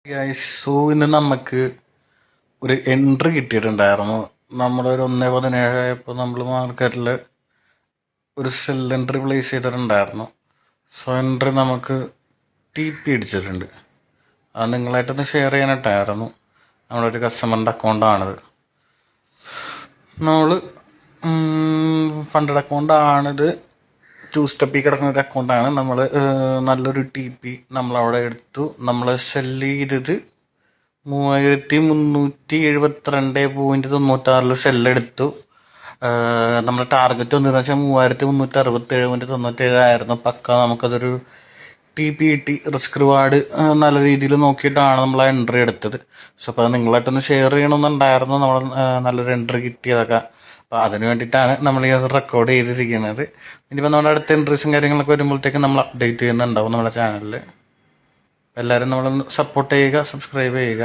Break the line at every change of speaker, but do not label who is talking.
Guys, so ഇന്ന് നമുക്ക് ഒരു എൻട്രി കിട്ടിയിട്ടുണ്ടായിരുന്നു. നമ്മളൊരു 1:17 ആയപ്പോൾ നമ്മൾ മാർക്കറ്റിൽ ഒരു സെൽ എൻട്രി പ്ലേസ് ചെയ്തിട്ടുണ്ടായിരുന്നു. സോ എൻട്രി നമുക്ക് TP അടിച്ചിട്ടുണ്ട്. അത് നിങ്ങളായിട്ടൊന്ന് ഷെയർ ചെയ്യാനായിട്ടായിരുന്നു. നമ്മളൊരു കസ്റ്റമറിൻ്റെ അക്കൗണ്ടാണിത്. നമ്മൾ ഫണ്ടഡ് അക്കൗണ്ടാണിത്. 2 സ്റ്റെപ്പിൽ കിടക്കുന്ന ഒരു അക്കൗണ്ടാണ്. നമ്മൾ നല്ലൊരു TP നമ്മളവിടെ എടുത്തു. നമ്മൾ സെല്ല് ചെയ്തത് 3372.96 സെല്ലെടുത്തു. നമ്മുടെ ടാർഗറ്റ് വന്നതെന്ന് വെച്ചാൽ 3367.97 ആയിരുന്നു. പക്ക നമുക്കതൊരു TP കിട്ടി. റിസ്ക് റിവാർഡ് നല്ല രീതിയിൽ നോക്കിയിട്ടാണ് നമ്മൾ ആ എൻട്രി എടുത്തത്. സോ അപ്പോൾ അത് നിങ്ങളായിട്ടൊന്ന് ഷെയർ ചെയ്യണമെന്നുണ്ടായിരുന്നു. നമ്മൾ നല്ലൊരു എൻട്രി കിട്ടിയതൊക്കെ. അപ്പോൾ അതിന് വേണ്ടിയിട്ടാണ് നമ്മൾ ഈ റെക്കോർഡ് ചെയ്തിരിക്കുന്നത്. ഇനിയിപ്പോൾ നമ്മുടെ അടുത്ത എൻട്രീസും കാര്യങ്ങളൊക്കെ വരുമ്പോഴത്തേക്കും നമ്മൾ അപ്ഡേറ്റ് ചെയ്യുന്നുണ്ടാവും നമ്മുടെ ചാനലിൽ. എല്ലാവരും നമ്മളൊന്ന് സപ്പോർട്ട് ചെയ്യുക, സബ്സ്ക്രൈബ് ചെയ്യുക.